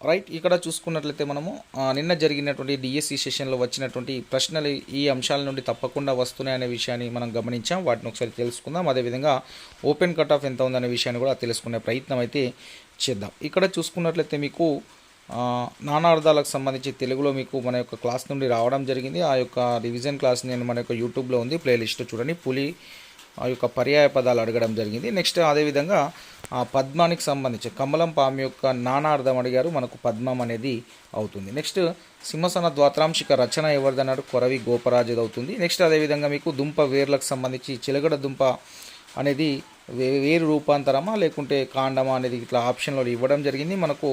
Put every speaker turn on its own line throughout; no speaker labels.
Right. ఇక్కడ చూసుకున్నట్లయితే మనము నిన్న జరిగినటువంటి డిఎస్సి సెషన్లో వచ్చినటువంటి ప్రశ్నలు ఈ అంశాల నుండి తప్పకుండా వస్తున్నాయనే విషయాన్ని మనం గమనించాం. వాటిని ఒకసారి తెలుసుకుందాం. అదేవిధంగా ఓపెన్ కట్ ఆఫ్ ఎంత ఉందనే విషయాన్ని కూడా తెలుసుకునే ప్రయత్నం అయితే చేద్దాం. ఇక్కడ చూసుకున్నట్లయితే మీకు నానార్థాలకు సంబంధించి తెలుగులో మీకు మన యొక్క క్లాస్ నుండి రావడం జరిగింది. ఆ యొక్క రివిజన్ క్లాస్ నేను మన యొక్క యూట్యూబ్లో ఉంది, ప్లేలిస్ట్ చూడండి. పులి ఆ యొక్క పర్యాయ పదాలు అడగడం జరిగింది. నెక్స్ట్ అదేవిధంగా పద్మానికి సంబంధించి కమలం పాము యొక్క నానార్థం అడిగారు, మనకు పద్మం అనేది అవుతుంది. నెక్స్ట్ సింహసన ద్వాత్రాంశిక రచన ఎవరిదన్నాడు, కొరవి గోపరాజుది అవుతుంది. నెక్స్ట్ అదేవిధంగా మీకు దుంప వేర్లకు సంబంధించి చిలగడ దుంప అనేది వేరు రూపాంతరమా లేకుంటే కాండమా అనేది ఇట్లా ఆప్షన్లో ఇవ్వడం జరిగింది. మనకు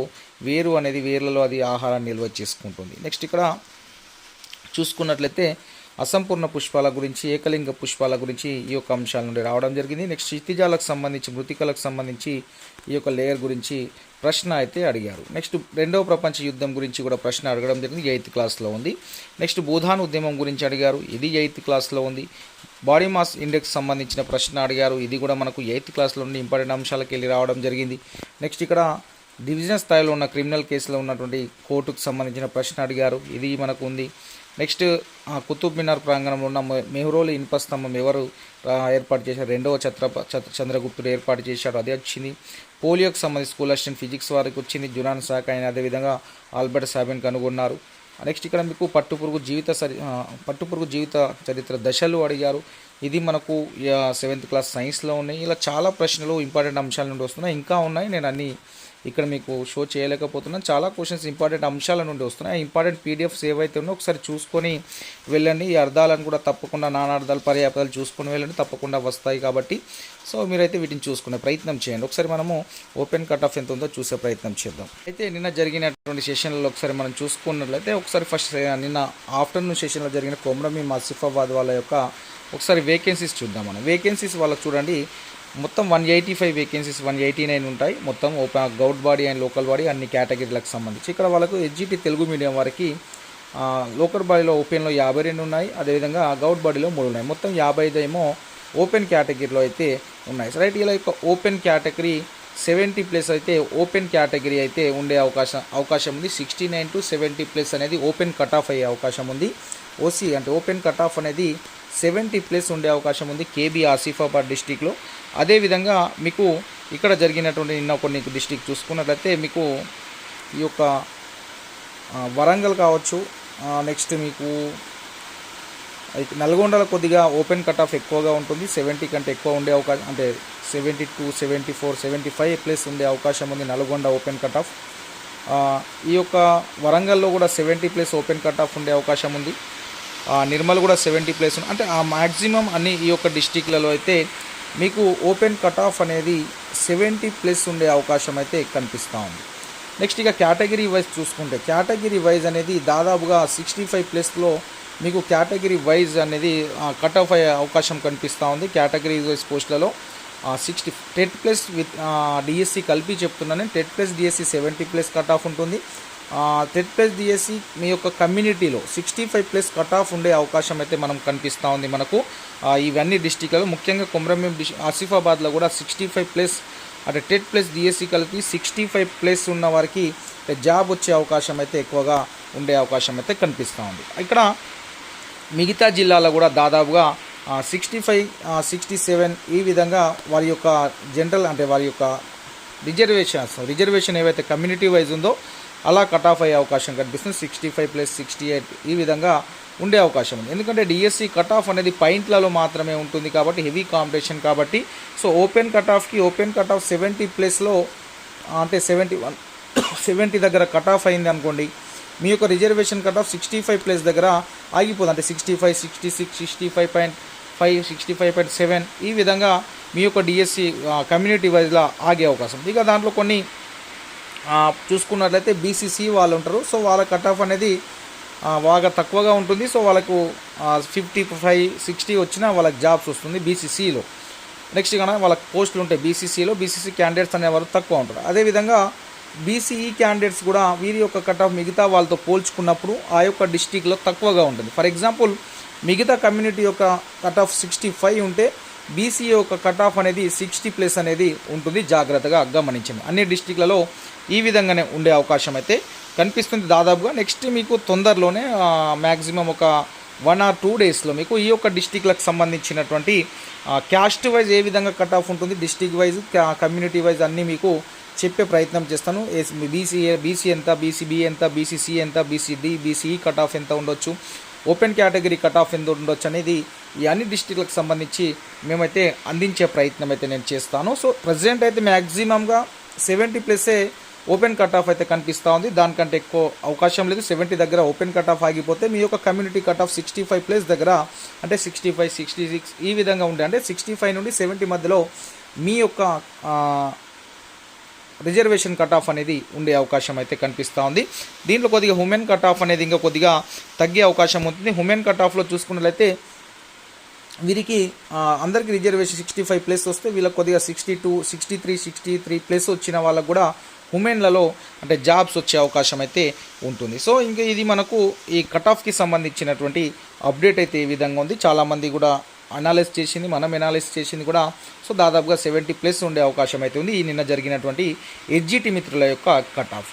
వేరు అనేది వేర్లలో అది ఆహారాన్ని నిల్వ చేసుకుంటుంది. నెక్స్ట్ ఇక్కడ చూసుకున్నట్లయితే అసంపూర్ణ పుష్పాల గురించి, ఏకలింగ పుష్పాల గురించి ఈ యొక్క అంశాల నుండి రావడం జరిగింది. నెక్స్ట్ క్షితిజాలకు సంబంధించి, మృతికలకు సంబంధించి ఈ యొక్క లేయర్ గురించి ప్రశ్న అయితే అడిగారు. నెక్స్ట్ రెండవ ప్రపంచ యుద్ధం గురించి కూడా ప్రశ్న అడగడం జరిగింది, 8th క్లాస్లో ఉంది. నెక్స్ట్ భూధాన్ ఉద్యమం గురించి అడిగారు, ఇది 8th క్లాస్లో ఉంది. బాడీ మాస్ ఇండెక్స్ సంబంధించిన ప్రశ్న అడిగారు, ఇది కూడా మనకు 8th క్లాస్లో నుండి ఇంపార్టెంట్ అంశాలకు వెళ్ళి రావడం జరిగింది. నెక్స్ట్ ఇక్కడ డివిజన్ స్థాయిలో ఉన్న క్రిమినల్ కేసులో ఉన్నటువంటి కోర్టుకు సంబంధించిన ప్రశ్న అడిగారు, ఇది మనకు ఉంది. నెక్స్ట్ కుతుబ్ మినార్ ప్రాంగణంలో ఉన్న మెహ్రోలి ఇనుప స్తంభం ఎవరు ఏర్పాటు చేశారు, రెండవ చంద్రగుప్తుడు ఏర్పాటు చేశాడు, అదే వచ్చింది. పోలియోకి సంబంధించి స్కూల్ అసిస్టెంట్ ఫిజిక్స్ వారికి వచ్చింది, జునాన్ సాక్ ఆయన అదేవిధంగా ఆల్బర్ట్ సాబిన్ కనుగొన్నారు. నెక్స్ట్ ఇక్కడ మీకు పట్టుపురుగు జీవిత చరిత్ర దశలు అడిగారు, ఇది మనకు 7th క్లాస్ సైన్స్లో ఉన్నాయి. ఇలా చాలా ప్రశ్నలు ఇంపార్టెంట్ అంశాల నుండి వస్తున్నాయి, ఇంకా ఉన్నాయి. నేను అన్నీ ఇక్కడ మీకు షో చేయలేకపోతున్నాను. చాలా క్వశ్చన్స్ ఇంపార్టెంట్ అంశాల నుండి వస్తున్నాయి. ఇంపార్టెంట్ పీడిఎఫ్స్ ఏవైతే ఉన్నాయో ఒకసారి చూసుకొని వెళ్ళండి. ఈ అర్థాలను కూడా తప్పకుండా నానార్థాలు పర్యాపదాలు చూసుకొని వెళ్ళండి, తప్పకుండా వస్తాయి. కాబట్టి సో మీరైతే వీటిని చూసుకునే ప్రయత్నం చేయండి. ఒకసారి మనము ఓపెన్ కట్ ఆఫ్ ఎంత ఉందో చూసే ప్రయత్నం చేద్దాం. అయితే నిన్న జరిగినటువంటి సెషన్లలో ఒకసారి మనం చూసుకున్నట్లయితే ఒకసారి ఫస్ట్ నిన్న ఆఫ్టర్నూన్ సెషన్లో జరిగిన కొమరమీం ఆసిఫాబాద్ వాళ్ళ యొక్క ఒకసారి వేకెన్సీస్ చూద్దాం. మనం వేకెన్సీస్ వాళ్ళకి చూడండి, మొత్తం 185 వేకెన్సీస్, 189 ఉంటాయి మొత్తం govt body and local body అన్ని కేటగిరీలకు సంబంధించి. ఇక్కడ వాళ్ళకు ఎస్జిటి తెలుగు మీడియం వారికి లోకల్ బాడీలో ఓపెన్లో 52 ఉన్నాయి, అదేవిధంగా గౌట్ బాడీలో 3 ఉన్నాయి. మొత్తం 55 ఏమో ఓపెన్ కేటగిరీలో అయితే ఉన్నాయి. రైట్. ఇలా యొక్క ఓపెన్ కేటగిరీ 70+ అయితే ఓపెన్ కేటగిరీ అయితే ఉండే అవకాశం ఉంది. 69 to 70+ అనేది ఓపెన్ కట్ ఆఫ్ అయ్యే అవకాశం ఉంది. ఓసీ అంటే ఓపెన్ కట్ ఆఫ్ అనేది 70+ ఉండే అవకాశం ఉంది కేబీ ఆసిఫాబాద్ డిస్టిక్లో. అదేవిధంగా మీకు ఇక్కడ జరిగినటువంటి నిన్న కొన్ని డిస్టిక్ చూసుకున్నట్లయితే మీకు ఈ యొక్క వరంగల్ కావచ్చు, నెక్స్ట్ మీకు నల్గొండలో కొద్దిగా ఓపెన్ కట్ ఆఫ్ ఎక్కువగా ఉంటుంది, 70 కంటే ఎక్కువ ఉండే అవకాశం, అంటే 72, 74, 75+ ఉండే అవకాశం ఉంది నల్గొండ ఓపెన్ కట్ ఆఫ్. ఈ యొక్క వరంగల్లో కూడా 70+ ఓపెన్ కట్ ఆఫ్ ఉండే అవకాశం ఉంది. నిర్మల్ కూడా 70+ ఉంది. అంటే ఆ మ్యాక్సిమం అన్ని ఈ యొక్క డిస్టిక్లలో అయితే మీకు ఓపెన్ కట్ ఆఫ్ అనేది 70+ ఉండే అవకాశం అయితే కనిపిస్తూ ఉంది. నెక్స్ట్ ఇక కేటగిరీ వైజ్ చూసుకుంటే, కేటగిరీ వైజ్ అనేది దాదాపుగా 65+లో మీకు కేటగిరీ వైజ్ అనేది కట్ ఆఫ్ అయ్యే అవకాశం కనిపిస్తూ ఉంది. కేటగిరీ వైజ్ పోస్టులలో 10+ విత్ డిఎస్సి కలిపి చెప్తున్నాను. 10+ డిఎస్సి 70+ కట్ ఆఫ్ ఉంటుంది. 10+ డిఎస్సి మీ యొక్క కమ్యూనిటీలో 65+ కట్ ఆఫ్ ఉండే అవకాశం అయితే మనం కనిపిస్తూ ఉంది మనకు ఇవన్నీ డిస్టిక్లలో. ముఖ్యంగా కొమరమీం ఆసిఫాబాద్లో కూడా 65+ అంటే 10+ డిఎస్సి కలిపి 65+ ఉన్న వారికి జాబ్ వచ్చే అవకాశం అయితే ఎక్కువగా ఉండే అవకాశం అయితే కనిపిస్తూ ఉంది. ఇక్కడ మిగతా జిల్లాలో కూడా దాదాపుగా 65, 67 ఈ విధంగా వారి యొక్క జనరల్ అంటే వారి యొక్క రిజర్వేషన్ ఏవైతే కమ్యూనిటీ వైజ్ ఉందో అలా కట్ ఆఫ్ అయ్యే అవకాశం కనిపిస్తుంది. 65+, 68 ఈ విధంగా ఉండే అవకాశం ఉంది. ఎందుకంటే డిఎస్సి కట్ ఆఫ్ అనేది పాయింట్లలో మాత్రమే ఉంటుంది కాబట్టి హెవీ కాంపిటీషన్ కాబట్టి. సో ఓపెన్ కట్ ఆఫ్కి ఓపెన్ కట్ ఆఫ్ 70+లో అంటే 70 దగ్గర కట్ ఆఫ్ అయింది అనుకోండి, మీ యొక్క రిజర్వేషన్ కట్ ఆఫ్ 65+ దగ్గర ఆగిపోదు. అంటే 65, 66, 65.5, 65.7 ఈ విధంగా మీ యొక్క డిఎస్సి కమ్యూనిటీ వైజ్లో ఆగే అవకాశం. ఇక దాంట్లో కొన్ని చూసుకున్నట్లయితే బీసీసీ వాళ్ళు ఉంటారు. సో వాళ్ళ కట్ ఆఫ్ అనేది బాగా తక్కువగా ఉంటుంది. సో వాళ్ళకు 55, 60 వచ్చినా వాళ్ళకి జాబ్స్ వస్తుంది బీసీసీలో. నెక్స్ట్ కన్నా వాళ్ళకి పోస్టులు ఉంటాయి బీసీసీలో. బీసీసీ క్యాండిడేట్స్ అనేవారు తక్కువ ఉంటారు. అదేవిధంగా బీసీఈ క్యాండిడేట్స్ కూడా వీరి యొక్క కట్ ఆఫ్ మిగతా వాళ్ళతో పోల్చుకున్నప్పుడు ఆ యొక్క డిస్టిక్లో తక్కువగా ఉంటుంది. ఫర్ ఎగ్జాంపుల్ మిగతా కమ్యూనిటీ యొక్క కట్ ఆఫ్ 65 ఉంటే బీసీఏ యొక్క కట్ ఆఫ్ అనేది 60+ అనేది ఉంటుంది, జాగ్రత్తగా గమనించండి. అన్ని డిస్టిక్లలో ఈ విధంగానే ఉండే అవకాశం అయితే కనిపిస్తుంది దాదాపుగా. నెక్స్ట్ మీకు తొందరలోనే మ్యాక్సిమం ఒక 1 or 2 డేస్లో మీకు ఈ యొక్క డిస్టిక్లకు సంబంధించినటువంటి క్యాస్ట్ వైజ్ ఏ విధంగా కట్ ఆఫ్ ఉంటుంది, డిస్టిక్ వైజ్, కమ్యూనిటీ వైజ్ అన్నీ మీకు చెప్పే ప్రయత్నం చేస్తాను. బీసీ ఎంత, బీసీబీ ఎంత, బీసీసీ ఎంత, బీసీడీ, బీసీఈ కట్ ఆఫ్ ఎంత ఉండొచ్చు, ఓపెన్ కేటగిరీ కట్ ఆఫ్ ఎంత ఉండొచ్చు అనేది ఈ అన్ని డిస్టిక్లకు సంబంధించి మేమైతే అందించే ప్రయత్నం అయితే నేను చేస్తాను. సో ప్రజెంట్ అయితే మ్యాక్సిమంగా 70+ ఓపెన్ కట్ ఆఫ్ అయితే కనిపిస్తూ ఉంది. దానికంటే ఎక్కువ అవకాశం లేదు. 70 దగ్గర ఓపెన్ కట్ ఆఫ్ ఆగిపోతే మీ యొక్క కమ్యూనిటీ కట్ ఆఫ్ 65+ దగ్గర, అంటే 65, 66 ఈ విధంగా ఉండే, అంటే 65 నుండి 70 మధ్యలో మీ యొక్క రిజర్వేషన్ కట్ ఆఫ్ అనేది ఉండే అవకాశం అయితే కనిపిస్తూ ఉంది. దీంట్లో కొద్దిగా ఉమెన్ కట్ ఆఫ్ అనేది ఇంకా కొద్దిగా తగ్గే అవకాశం ఉంటుంది. ఉమెన్ కట్ ఆఫ్లో చూసుకున్నట్లయితే వీరికి అందరికీ రిజర్వేషన్ 65+ వస్తే వీళ్ళకి కొద్దిగా 62, 63, 63+ వచ్చిన వాళ్ళకు కూడా ఉమెన్లలో అంటే జాబ్స్ వచ్చే అవకాశం అయితే ఉంటుంది. సో ఇంకా ఇది మనకు ఈ కట్ ఆఫ్కి సంబంధించినటువంటి అప్డేట్ అయితే ఈ విధంగా ఉంది. చాలామంది కూడా అనాలిస్ చేసింది, మనం అనాలిస్ చేసింది కూడా. సో దాదాపుగా 70+ ఉండే అవకాశం అయితే ఉంది ఈ నిన్న జరిగినటువంటి ఎడ్జిటి మిత్రుల యొక్క కట్ ఆఫ్.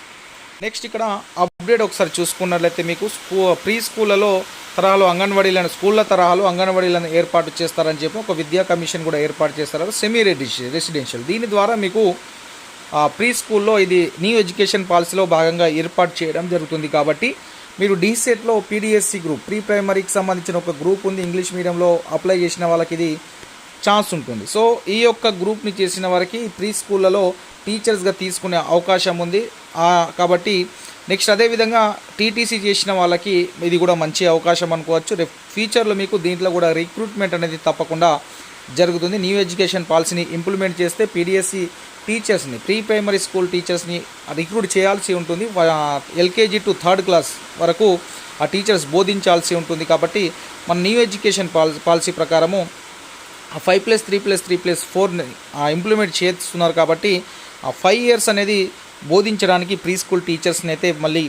నెక్స్ట్ ఇక్కడ అప్డేట్ ఒకసారి చూసుకున్నట్లయితే మీకు ప్రీ స్కూళ్ళలో తరహాలో అంగన్వాడీలను, స్కూళ్ళ తరహాలో అంగన్వాడీలను ఏర్పాటు చేస్తారని చెప్పి ఒక విద్యా కమిషన్ కూడా ఏర్పాటు చేస్తారు, సెమీ రెసిడెన్షియల్. దీని ద్వారా మీకు ప్రీ స్కూల్లో ఇది న్యూ ఎడ్యుకేషన్ పాలసీలో భాగంగా ఏర్పాటు చేయడం జరుగుతుంది. కాబట్టి మీరు డీసెట్లో పీడిఎస్సి గ్రూప్, ప్రీ ప్రైమరీకి సంబంధించిన ఒక గ్రూప్ ఉంది, ఇంగ్లీష్ మీడియంలో అప్లై చేసిన వాళ్ళకి ఇది ఛాన్స్ ఉంటుంది. సో ఈ యొక్క గ్రూప్ని చేసిన వారికి ప్రీ స్కూళ్ళలో టీచర్స్గా తీసుకునే అవకాశం ఉంది. కాబట్టి నెక్స్ట్ అదేవిధంగా టీటీసీ చేసిన వాళ్ళకి ఇది కూడా మంచి అవకాశం అనుకోవచ్చు. ఫ్యూచర్లో మీకు దీంట్లో కూడా రిక్రూట్మెంట్ అనేది తప్పకుండా జరుగుతుంది. న్యూ ఎడ్యుకేషన్ పాలసీని ఇంప్లిమెంట్ చేస్తే పీడిఎస్సి టీచర్స్ని, ప్రీ ప్రైమరీ స్కూల్ టీచర్స్ని రిక్రూట్ చేయాల్సి ఉంటుంది. ఎల్కేజీ టు 3rd క్లాస్ వరకు ఆ టీచర్స్ బోధించాల్సి ఉంటుంది. కాబట్టి మన న్యూ ఎడ్యుకేషన్ పాలసీ ప్రకారము 5+3+3+4 ఇంప్లిమెంట్ చేస్తున్నారు. కాబట్టి 5 years అనేది బోధించడానికి ప్రీ స్కూల్ టీచర్స్ని అయితే మళ్ళీ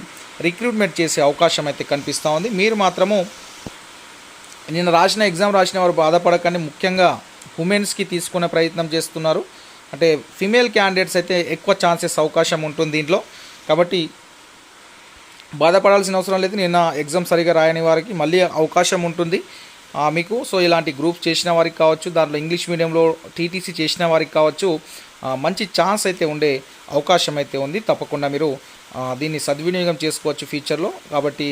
రిక్రూట్మెంట్ చేసే అవకాశం అయితే కనిపిస్తూ ఉంది. మీరు మాత్రము నిన్న ఎగ్జామ్ రాసిన వారు బాధపడకండి. ముఖ్యంగా ఉమెన్స్కి తీసుకునే ప్రయత్నం చేస్తున్నారు. అంటే ఫిమేల్ క్యాండిడేట్స్ అయితే ఎక్కువ ఛాన్సెస్ అవకాశం ఉంటుంది దీంట్లో. కాబట్టి బాధపడాల్సిన అవసరం లేదు. నిన్న ఎగ్జామ్ సరిగా రాయని వారికి మళ్ళీ అవకాశం ఉంటుంది మీకు. సో ఇలాంటి గ్రూప్స్ చేసిన వారికి కావచ్చు, దాంట్లో ఇంగ్లీష్ మీడియంలో టీటీసీ చేసిన వారికి కావచ్చు, మంచి ఛాన్స్ అయితే ఉండే అవకాశం అయితే ఉంది. తప్పకుండా మీరు దీన్ని సద్వినియోగం చేసుకోవచ్చు ఫ్యూచర్లో. కాబట్టి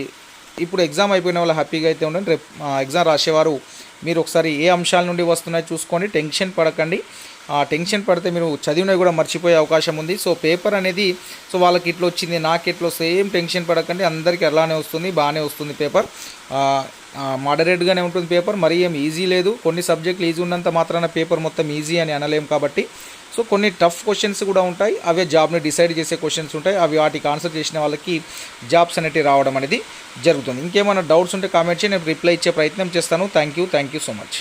ఇప్పుడు ఎగ్జామ్ అయిపోయిన వాళ్ళు హ్యాపీగా అయితే ఉండండి. రేపు ఎగ్జామ్ రాసేవారు మీరు ఒకసారి ఏ అంశాల నుండి వస్తున్నాయో చూసుకోండి. టెన్షన్ పడకండి. టెన్షన్ పడితే మీరు చదివినవి కూడా మర్చిపోయే అవకాశం ఉంది. సో పేపర్ అనేది సో వాళ్ళకి ఇట్లా వచ్చింది, నాకు ఇట్లా వస్తే ఏం టెన్షన్ పడకండి. అందరికీ అలానే వస్తుంది, బాగానే వస్తుంది పేపర్. మోడరేట్గానే ఉంటుంది పేపర్, మరీ ఏం ఈజీ లేదు. కొన్ని సబ్జెక్టులు ఈజీ ఉన్నంత మాత్రాన పేపర్ మొత్తం ఈజీ అని అనలేం. కాబట్టి సో కొన్ని టఫ్ క్వశ్చన్స్ కూడా ఉంటాయి. అవే జాబ్ని డిసైడ్ చేసే క్వశ్చన్స్ ఉంటాయి. అవి వాటికి ఆన్సర్ చేసిన వాళ్ళకి జాబ్స్ అనేవి రావడం అనేది జరుగుతుంది. ఇంకేమైనా డౌట్స్ ఉంటే కామెంట్ చేసి నేను రిప్లై ఇచ్చే ప్రయత్నం చేస్తాను. Thank you so much.